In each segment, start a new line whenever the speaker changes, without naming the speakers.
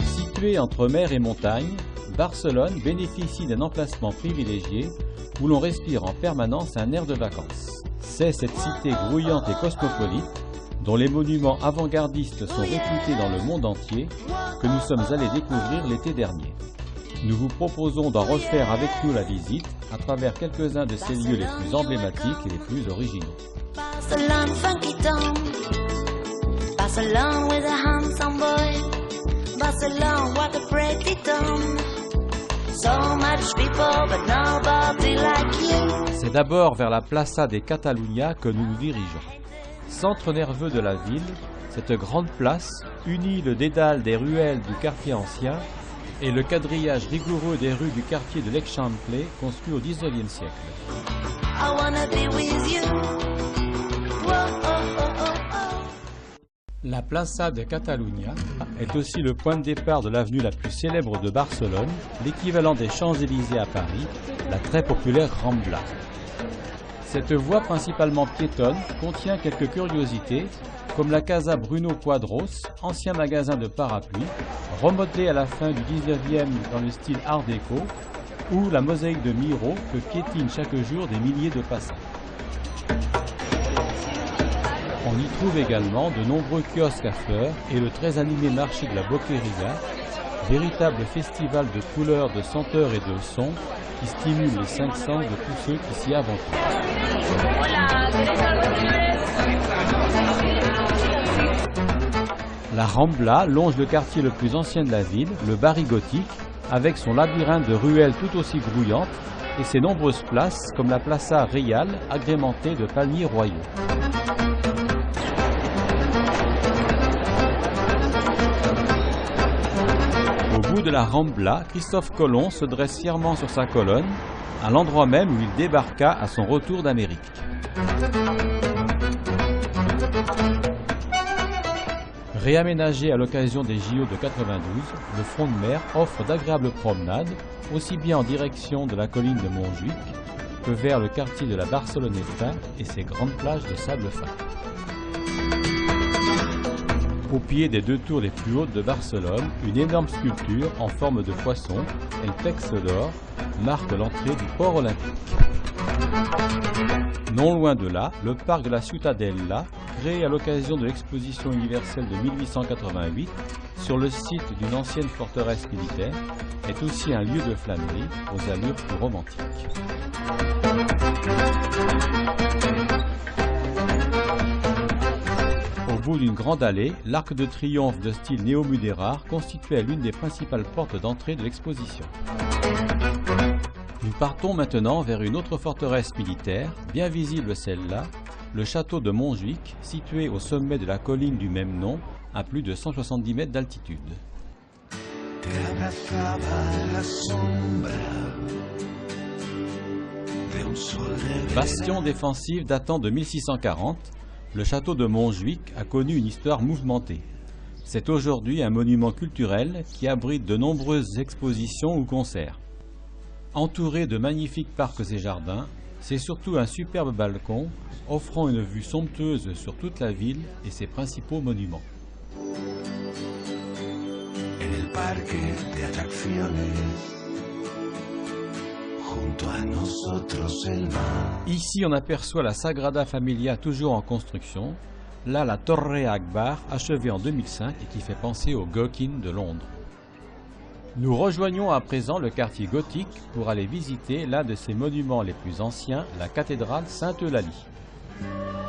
Située entre mer et montagne, Barcelone bénéficie d'un emplacement privilégié où l'on respire en permanence un air de vacances. C'est cette cité grouillante et cosmopolite, dont les monuments avant-gardistes sont réputés dans le monde entier, que nous sommes allés découvrir l'été dernier. Nous vous proposons d'en refaire avec nous la visite à travers quelques-uns de ces lieux les plus emblématiques et les plus originaux.
Barcelone, funky town. Barcelone with a handsome boy. Barcelone, what a pretty town. So much people, but nobody like you.
C'est d'abord vers la Plaça de Catalunya que nous nous dirigeons. Centre nerveux de la ville, cette grande place unit le dédale des ruelles du quartier ancien et le quadrillage rigoureux des rues du quartier de l'Eixample construit au XIXe siècle.
I wanna be with you. Whoa, oh, oh, oh, oh.
La Plaça de Catalunya est aussi le point de départ de l'avenue la plus célèbre de Barcelone, l'équivalent des Champs-Élysées à Paris, la très populaire Rambla. Cette voie principalement piétonne contient quelques curiosités, comme la Casa Bruno Quadros, ancien magasin de parapluies, remodelé à la fin du 19e dans le style Art déco, ou la mosaïque de Miro que piétinent chaque jour des milliers de passants. On y trouve également de nombreux kiosques à fleurs et le très animé marché de la Boqueria, véritable festival de couleurs, de senteurs et de sons qui stimule les cinq sens de tous ceux qui s'y aventurent. La Rambla longe le quartier le plus ancien de la ville, le Barri gothique, avec son labyrinthe de ruelles tout aussi grouillantes et ses nombreuses places comme la Plaça Reial agrémentée de palmiers royaux. Au bout de la Rambla, Christophe Colomb se dresse fièrement sur sa colonne, à l'endroit même où il débarqua à son retour d'Amérique. Réaménagé à l'occasion des JO de 92, le front de mer offre d'agréables promenades, aussi bien en direction de la colline de Montjuïc que vers le quartier de la Barceloneta et ses grandes plages de sable fin. Au pied des deux tours les plus hautes de Barcelone, une énorme sculpture en forme de poisson, El Texador, marque l'entrée du port olympique. Non loin de là, le parc de la Ciutadella, créé à l'occasion de l'exposition universelle de 1888 sur le site d'une ancienne forteresse militaire, est aussi un lieu de flânerie aux allures plus romantiques. Au bout d'une grande allée, l'arc de triomphe de style néo-mudérar constituait l'une des principales portes d'entrée de l'exposition. Nous partons maintenant vers une autre forteresse militaire, bien visible celle-là, le château de Montjuïc, situé au sommet de la colline du même nom, à plus de 170 mètres d'altitude. Bastion défensif datant de 1640, le château de Montjuïc a connu une histoire mouvementée. C'est aujourd'hui un monument culturel qui abrite de nombreuses expositions ou concerts. Entouré de magnifiques parcs et jardins, c'est surtout un superbe balcon offrant une vue somptueuse sur toute la ville et ses principaux monuments. Ici, on aperçoit la Sagrada Familia toujours en construction, là la Torre Akbar achevée en 2005 et qui fait penser au Gherkin de Londres. Nous rejoignons à présent le quartier gothique pour aller visiter l'un de ses monuments les plus anciens, la cathédrale Sainte-Eulalie.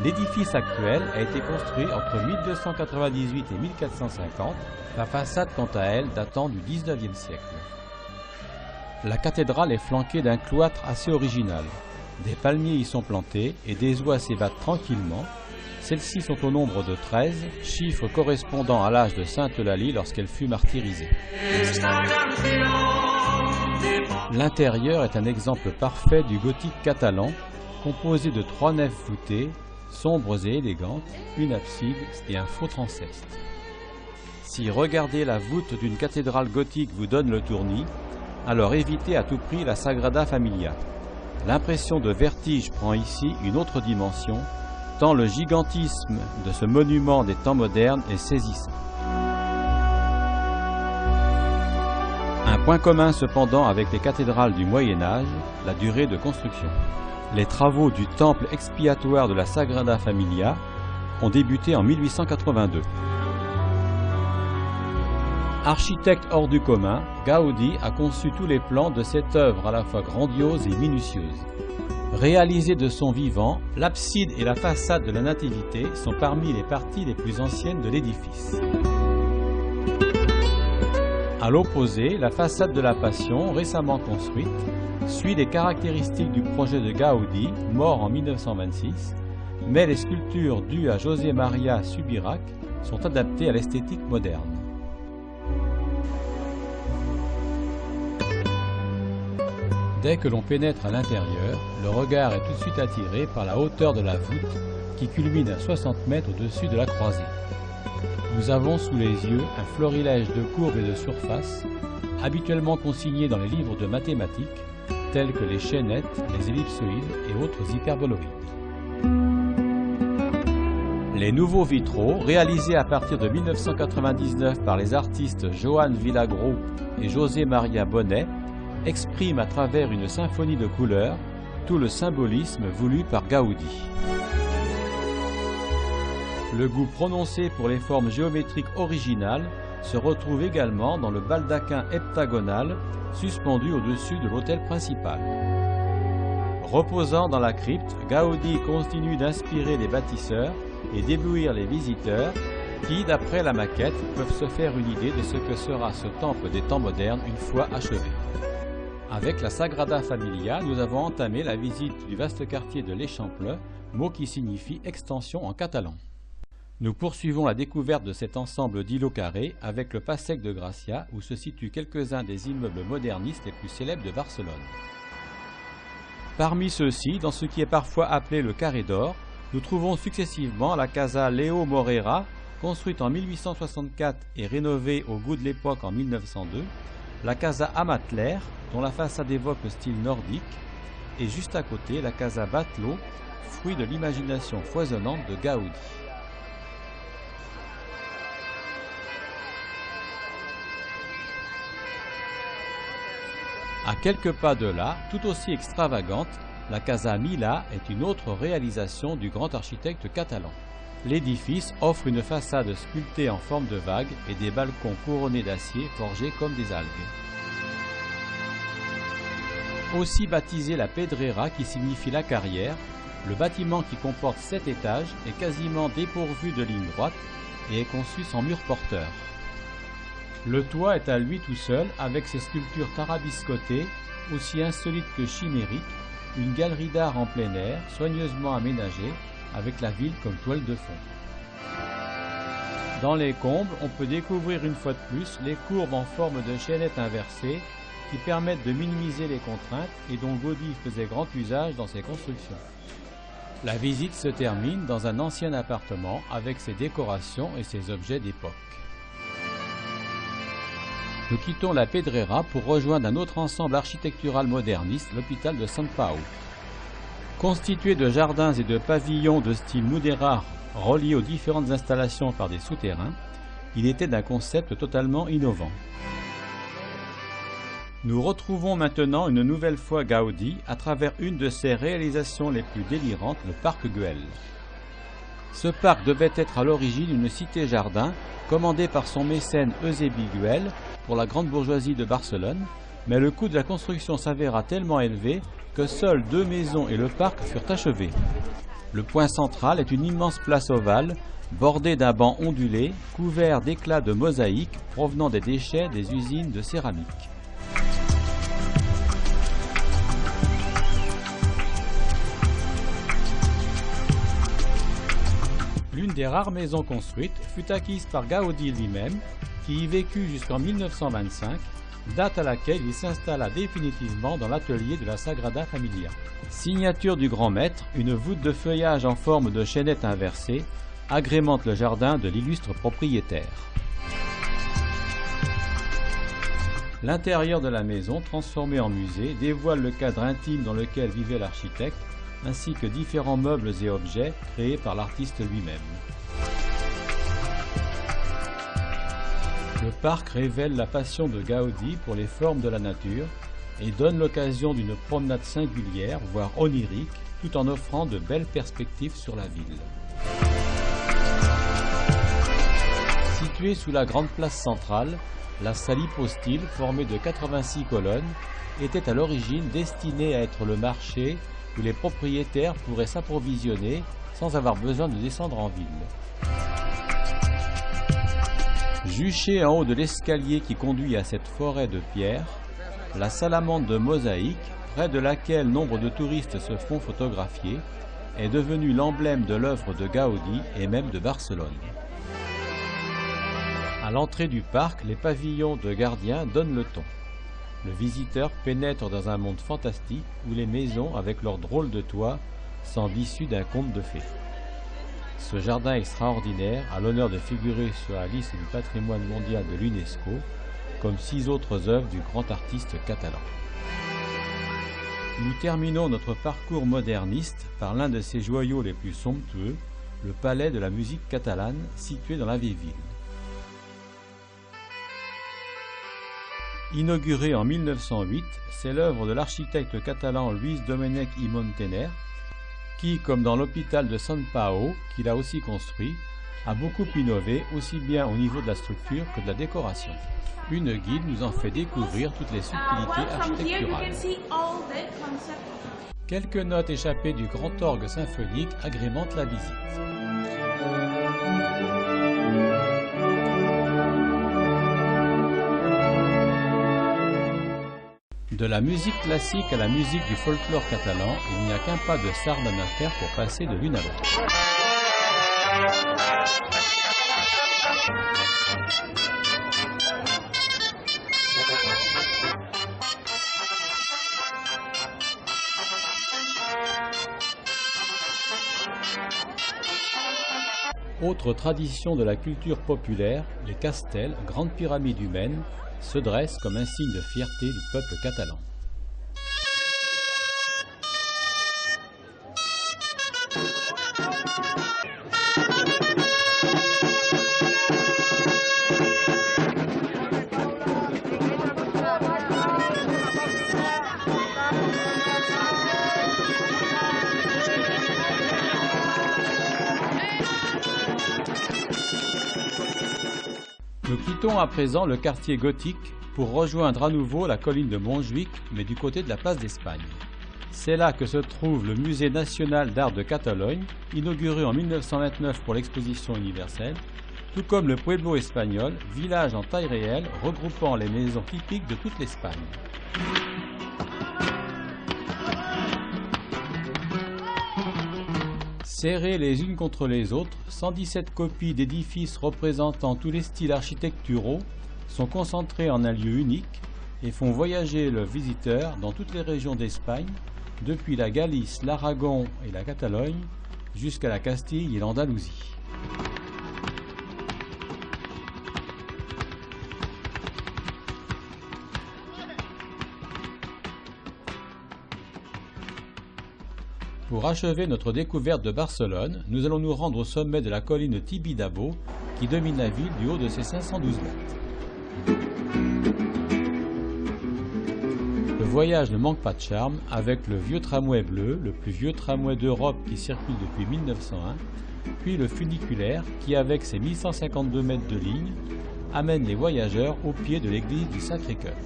L'édifice actuel a été construit entre 1298 et 1450, la façade quant à elle datant du 19e siècle. La cathédrale est flanquée d'un cloître assez original. Des palmiers y sont plantés et des oies s'ébattent tranquillement. Celles-ci sont au nombre de 13, chiffre correspondant à l'âge de Sainte Eulalie lorsqu'elle fut martyrisée. L'intérieur est un exemple parfait du gothique catalan, composé de 3 nefs voûtées, sombres et élégantes, une abside et un faux transept. Si regarder la voûte d'une cathédrale gothique vous donne le tournis, alors évitez à tout prix la Sagrada Familia. L'impression de vertige prend ici une autre dimension, tant le gigantisme de ce monument des temps modernes est saisissant. Point commun cependant avec les cathédrales du Moyen-Âge, la durée de construction. Les travaux du temple expiatoire de la Sagrada Familia ont débuté en 1882. Architecte hors du commun, Gaudi a conçu tous les plans de cette œuvre à la fois grandiose et minutieuse. Réalisée de son vivant, l'abside et la façade de la Nativité sont parmi les parties les plus anciennes de l'édifice. À l'opposé, la façade de la Passion, récemment construite, suit les caractéristiques du projet de Gaudi, mort en 1926, mais les sculptures dues à José María Subirach sont adaptées à l'esthétique moderne. Dès que l'on pénètre à l'intérieur, le regard est tout de suite attiré par la hauteur de la voûte qui culmine à 60 mètres au-dessus de la croisée. Nous avons sous les yeux un florilège de courbes et de surfaces, habituellement consignés dans les livres de mathématiques, tels que les chaînettes, les ellipsoïdes et autres hyperboloïdes. Les nouveaux vitraux, réalisés à partir de 1999 par les artistes Joan Villagro et José María Bonet, expriment à travers une symphonie de couleurs tout le symbolisme voulu par Gaudi. Le goût prononcé pour les formes géométriques originales se retrouve également dans le baldaquin heptagonal suspendu au-dessus de l'autel principal. Reposant dans la crypte, Gaudi continue d'inspirer les bâtisseurs et d'éblouir les visiteurs qui, d'après la maquette, peuvent se faire une idée de ce que sera ce temple des temps modernes une fois achevé. Avec la Sagrada Familia, nous avons entamé la visite du vaste quartier de l'Eixample, mot qui signifie extension en catalan. Nous poursuivons la découverte de cet ensemble d'îlots carrés avec le Passec de Gracia où se situent quelques-uns des immeubles modernistes les plus célèbres de Barcelone. Parmi ceux-ci, dans ce qui est parfois appelé le Carré d'Or, nous trouvons successivement la Casa Leo Morera, construite en 1864 et rénovée au goût de l'époque en 1902, la Casa Amatler, dont la façade évoque le style nordique, et juste à côté la Casa Batlló, fruit de l'imagination foisonnante de Gaudi. À quelques pas de là, tout aussi extravagante, la Casa Milà est une autre réalisation du grand architecte catalan. L'édifice offre une façade sculptée en forme de vague et des balcons couronnés d'acier forgés comme des algues. Aussi baptisé la Pedrera qui signifie la carrière, le bâtiment qui comporte 7 étages est quasiment dépourvu de ligne droite et est conçu sans mur porteur. Le toit est à lui tout seul avec ses sculptures tarabiscotées, aussi insolites que chimériques, une galerie d'art en plein air, soigneusement aménagée, avec la ville comme toile de fond. Dans les combles, on peut découvrir une fois de plus les courbes en forme de chaînette inversée qui permettent de minimiser les contraintes et dont Gaudi faisait grand usage dans ses constructions. La visite se termine dans un ancien appartement avec ses décorations et ses objets d'époque. Nous quittons la Pedrera pour rejoindre un autre ensemble architectural moderniste, l'hôpital de Sant Pau. Constitué de jardins et de pavillons de style mudéjar reliés aux différentes installations par des souterrains, il était d'un concept totalement innovant. Nous retrouvons maintenant une nouvelle fois Gaudi à travers une de ses réalisations les plus délirantes, le parc Güell. Ce parc devait être à l'origine une cité-jardin commandée par son mécène Eusebi Güell pour la grande bourgeoisie de Barcelone, mais le coût de la construction s'avéra tellement élevé que seules 2 maisons et le parc furent achevés. Le point central est une immense place ovale, bordée d'un banc ondulé, couvert d'éclats de mosaïques provenant des déchets des usines de céramique. L'une des rares maisons construites fut acquise par Gaudi lui-même, qui y vécut jusqu'en 1925, date à laquelle il s'installa définitivement dans l'atelier de la Sagrada Familia. Signature du grand maître, une voûte de feuillage en forme de chaînette inversée agrémente le jardin de l'illustre propriétaire. L'intérieur de la maison, transformé en musée, dévoile le cadre intime dans lequel vivait l'architecte, ainsi que différents meubles et objets créés par l'artiste lui-même. Le parc révèle la passion de Gaudi pour les formes de la nature et donne l'occasion d'une promenade singulière, voire onirique, tout en offrant de belles perspectives sur la ville. Située sous la grande place centrale, la salle hypostyle, formée de 86 colonnes, était à l'origine destinée à être le marché où les propriétaires pourraient s'approvisionner sans avoir besoin de descendre en ville. Juchée en haut de l'escalier qui conduit à cette forêt de pierre, la salamandre de mosaïque, près de laquelle nombre de touristes se font photographier, est devenue l'emblème de l'œuvre de Gaudi et même de Barcelone. À l'entrée du parc, les pavillons de gardiens donnent le ton. Le visiteur pénètre dans un monde fantastique où les maisons, avec leurs drôles de toits, semblent issues d'un conte de fées. Ce jardin extraordinaire a l'honneur de figurer sur la liste du patrimoine mondial de l'UNESCO, comme 6 autres œuvres du grand artiste catalan. Nous terminons notre parcours moderniste par l'un de ses joyaux les plus somptueux, le Palais de la musique catalane, situé dans la vieille ville. Inauguré en 1908, c'est l'œuvre de l'architecte catalan Lluís Domènech i Montaner, qui, comme dans l'hôpital de Sant Pau, qu'il a aussi construit, a beaucoup innové aussi bien au niveau de la structure que de la décoration. Une guide nous en fait découvrir toutes les subtilités architecturales. Quelques notes échappées du grand orgue symphonique agrémentent la visite. De la musique classique à la musique du folklore catalan, il n'y a qu'un pas de sardane à faire pour passer de l'une à l'autre. Autre tradition de la culture populaire, les castels, grandes pyramides humaines, se dressent comme un signe de fierté du peuple catalan. Nous quittons à présent le quartier gothique pour rejoindre à nouveau la colline de Montjuïc, mais du côté de la place d'Espagne. C'est là que se trouve le Musée national d'art de Catalogne, inauguré en 1929 pour l'exposition universelle, tout comme le Pueblo espagnol, village en taille réelle regroupant les maisons typiques de toute l'Espagne. Serrées les unes contre les autres, 117 copies d'édifices représentant tous les styles architecturaux sont concentrées en un lieu unique et font voyager le visiteur dans toutes les régions d'Espagne, depuis la Galice, l'Aragon et la Catalogne, jusqu'à la Castille et l'Andalousie. Pour achever notre découverte de Barcelone, nous allons nous rendre au sommet de la colline Tibidabo qui domine la ville du haut de ses 512 mètres. Le voyage ne manque pas de charme avec le vieux tramway bleu, le plus vieux tramway d'Europe qui circule depuis 1901, puis le funiculaire qui, avec ses 1152 mètres de ligne, amène les voyageurs au pied de l'église du Sacré-Cœur.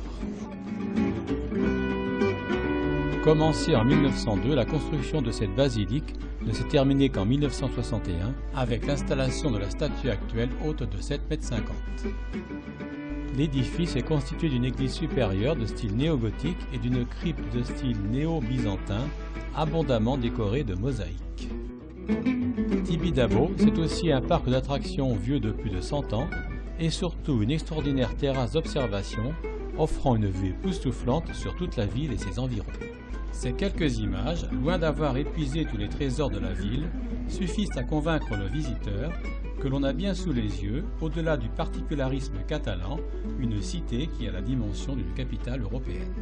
Commencée en 1902, la construction de cette basilique ne s'est terminée qu'en 1961 avec l'installation de la statue actuelle haute de 7,50 m. L'édifice est constitué d'une église supérieure de style néo-gothique et d'une crypte de style néo-byzantin abondamment décorée de mosaïques. Tibidabo, c'est aussi un parc d'attractions vieux de plus de 100 ans et surtout une extraordinaire terrasse d'observation offrant une vue époustouflante sur toute la ville et ses environs. Ces quelques images, loin d'avoir épuisé tous les trésors de la ville, suffisent à convaincre le visiteur que l'on a bien sous les yeux, au-delà du particularisme catalan, une cité qui a la dimension d'une capitale européenne.